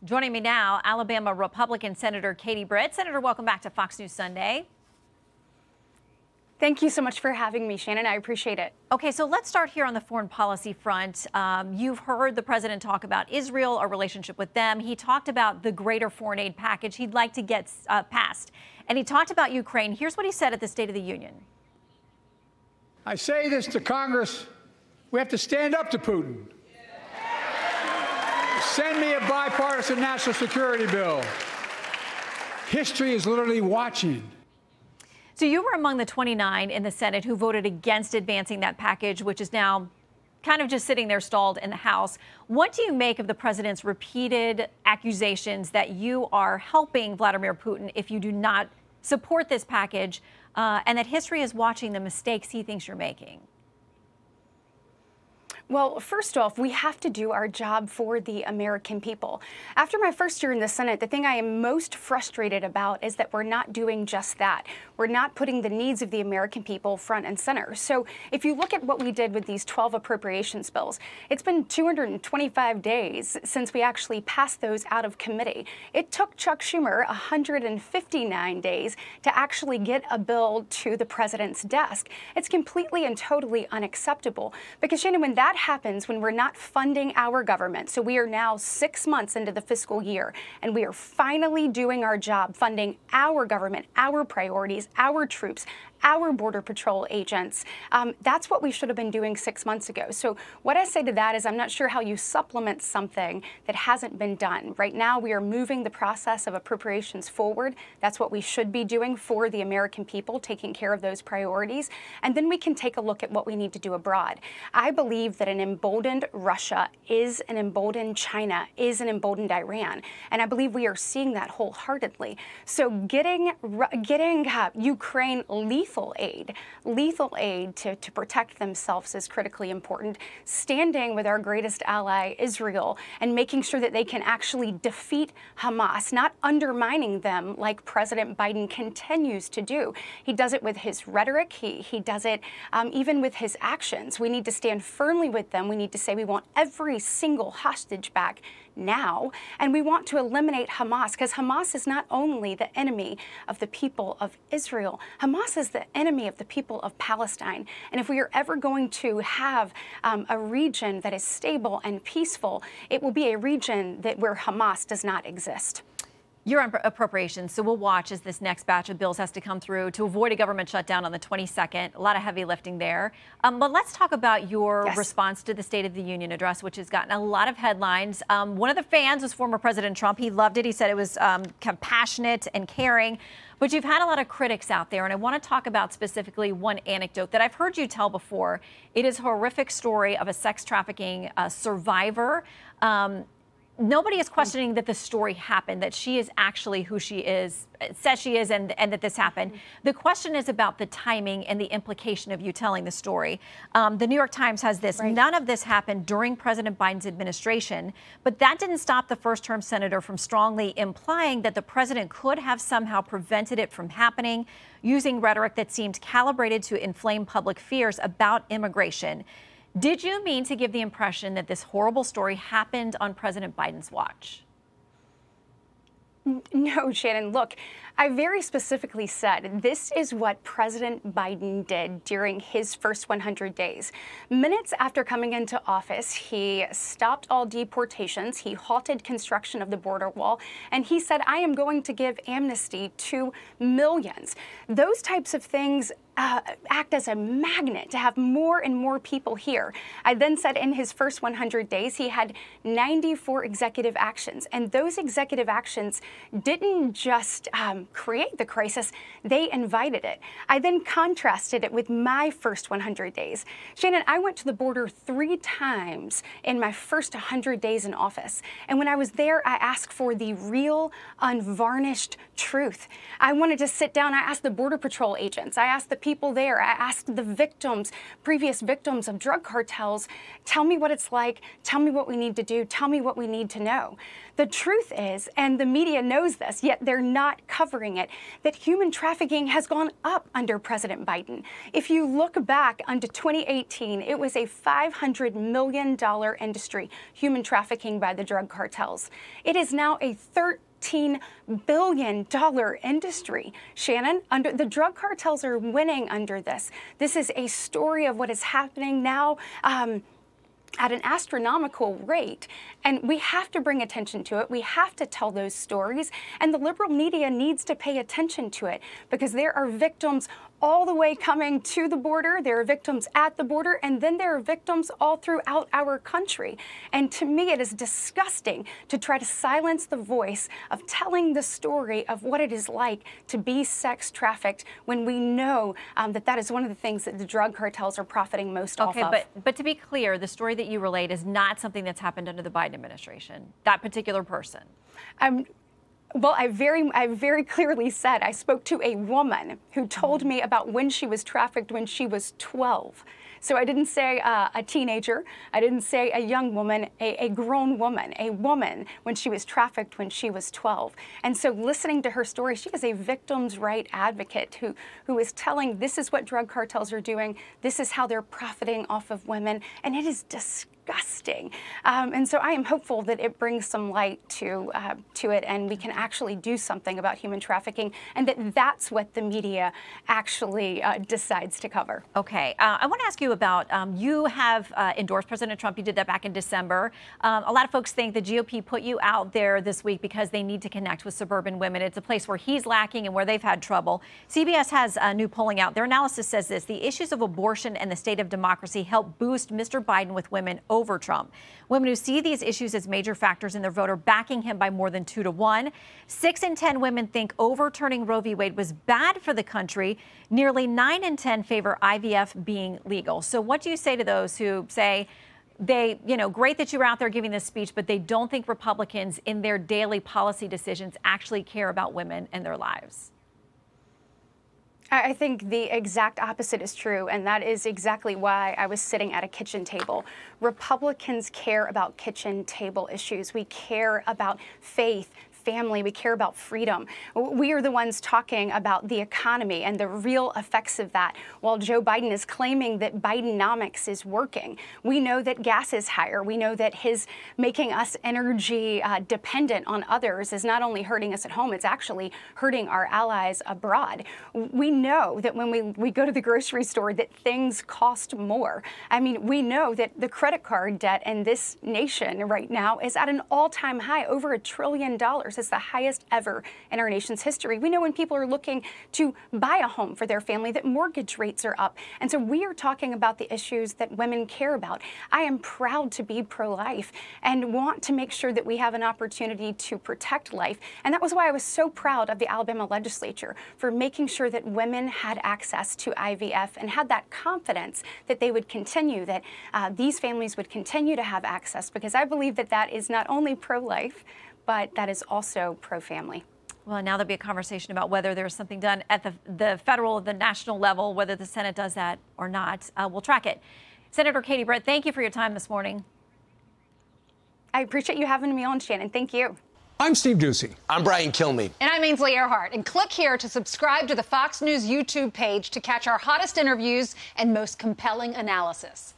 Joining me now, Alabama Republican Senator Katie Britt. Senator, welcome back to Fox News Sunday. Thank you so much for having me, Shannon. I appreciate it. Okay, so let's start here on the foreign policy front. You've heard the president talk about Israel, our relationship with them. He talked about the greater foreign aid package he'd like to get passed. And he talked about Ukraine. Here's what he said at the State of the Union. I say this to Congress. We have to stand up to Putin. Send me a bipartisan national security bill. History is literally watching. So you were among the 29 in the Senate who voted against advancing that package, which is now kind of just sitting there stalled in the House. What do you make of the president's repeated accusations that you are helping Vladimir Putin if you do not support this package, and that history is watching the mistakes he thinks you're making? Well, first off, we have to do our job for the American people. After my first year in the Senate, the thing I am most frustrated about is that we're not doing just that. We're not putting the needs of the American people front and center. So if you look at what we did with these 12 appropriations bills, it's been 225 days since we actually passed those out of committee. It took Chuck Schumer 159 days to actually get a bill to the president's desk. It's completely and totally unacceptable because, Shannon, when that happens, when we're not funding our government, so we are now 6 months into the fiscal year, and we are finally doing our job funding our government, our priorities, our troops, our Border Patrol agents. That's what we should have been doing 6 months ago. So what I say to that is I'm not sure how you supplement something that hasn't been done. Right now, we are moving the process of appropriations forward. That's what we should be doing for the American people, taking care of those priorities. And then we can take a look at what we need to do abroad. I believe that an emboldened Russia is an emboldened China, is an emboldened Iran. And I believe we are seeing that wholeheartedly. So getting Ukraine lethal aid to protect themselves is critically important. Standing with our greatest ally, Israel, and making sure that they can actually defeat Hamas, not undermining them like President Biden continues to do. He does it with his rhetoric. He does it even with his actions. We need to stand firmly with them. We need to say we want every single hostage back now, and we want to eliminate Hamas, because Hamas is not only the enemy of the people of Israel, Hamas is the enemy of the people of Palestine. And if we are ever going to have a region that is stable and peaceful, it will be a region where Hamas does not exist. You're on appropriations, so we'll watch as this next batch of bills has to come through to avoid a government shutdown on the 22nd. A lot of heavy lifting there. But let's talk about your response to the State of the Union address, which has gotten a lot of headlines. One of the fans was former President Trump. He loved it. He said it was compassionate and caring. But you've had a lot of critics out there, and I want to talk about specifically one anecdote that I've heard you tell before. It is a horrific story of a sex trafficking survivor. Nobody is questioning that the story happened, that she is actually who she is, says she is, and that this happened. The question is about the timing and the implication of you telling the story. The New York Times has this. Right. None of this happened during President Biden's administration, but that didn't stop the first-term senator from strongly implying that the president could have somehow prevented it from happening, using rhetoric that seemed calibrated to inflame public fears about immigration. Did you mean to give the impression that this horrible story happened on President Biden's watch? No, Shannon, look, I very specifically said this is what President Biden did during his first 100 days. Minutes after coming into office, he stopped all deportations, he halted construction of the border wall, and he said, I am going to give amnesty to millions. Those types of things act as a magnet to have more and more people here. I then said in his first 100 days, he had 94 executive actions. And those executive actions didn't just create the crisis, they invited it. I then contrasted it with my first 100 days. Shannon, I went to the border 3 times in my first 100 days in office. And when I was there, I asked for the real, unvarnished truth. I wanted to sit down. I asked the Border Patrol agents. I asked the people people there. I asked the victims, previous victims of drug cartels, tell me what it's like, tell me what we need to do, tell me what we need to know. The truth is, and the media knows this, yet they're not covering it, that human trafficking has gone up under President Biden. If you look back under 2018, it was a $500 million industry, human trafficking by the drug cartels. It is now a $13 billion industry. Shannon, under the drug cartels are winning under this. This is a story of what is happening now at an astronomical rate. And we have to bring attention to it. We have to tell those stories. And the liberal media needs to pay attention to it because there are victims all the way coming to the border. There are victims at the border, and then there are victims all throughout our country. And to me, it is disgusting to try to silence the voice of telling the story of what it is like to be sex trafficked when we know that is one of the things that the drug cartels are profiting most off of. Okay, but to be clear, the story that you relayed is not something that's happened under the Biden administration, that particular person. Well, I very clearly said I spoke to a woman who told me about when she was trafficked when she was 12. So I didn't say a teenager. I didn't say a young woman, a grown woman, a woman when she was trafficked when she was 12. And so listening to her story, she is a victim's right advocate who is telling this is what drug cartels are doing. This is how they're profiting off of women. And it is disgusting. And so I am hopeful that it brings some light to it and we can actually do something about human trafficking and that's what the media actually decides to cover. Okay. I want to ask you about, you have endorsed President Trump. You did that back in December. A lot of folks think the GOP put you out there this week because they need to connect with suburban women. It's a place where he's lacking and where they've had trouble. CBS has new polling out. Their analysis says this: the issues of abortion and the state of democracy help boost Mr. Biden with women over Trump. Women who see these issues as major factors in their vote are backing him by more than 2 to 1. 6 in 10 women think overturning Roe v. Wade was bad for the country. Nearly 9 in 10 favor IVF being legal. So what do you say to those who say great that you were out there giving this speech, but they don't think Republicans in their daily policy decisions actually care about women and their lives? I think the exact opposite is true, and that is exactly why I was sitting at a kitchen table. Republicans care about kitchen table issues. We care about faith, family. We care about freedom. We are the ones talking about the economy and the real effects of that, while Joe Biden is claiming that Bidenomics is working. We know that gas is higher. We know that his making us energy dependent on others is not only hurting us at home, it's actually hurting our allies abroad. We know that when we go to the grocery store that things cost more. I mean, we know that the credit card debt in this nation right now is at an all-time high, over $1 trillion. It's the highest ever in our nation's history. We know when people are looking to buy a home for their family that mortgage rates are up. And so we are talking about the issues that women care about. I am proud to be pro-life and want to make sure that we have an opportunity to protect life. And that was why I was so proud of the Alabama legislature for making sure that women had access to IVF and had that confidence that they would continue, that these families would continue to have access, because I believe that that is not only pro-life, but that is also pro-family. Well, now there'll be a conversation about whether there's something done at the federal, the national level, whether the Senate does that or not. We'll track it. Senator Katie Britt, thank you for your time this morning. I appreciate you having me on, Shannon. Thank you. I'm Steve Ducey. I'm Brian Kilmeade. And I'm Ainsley Earhart. And click here to subscribe to the Fox News YouTube page to catch our hottest interviews and most compelling analysis.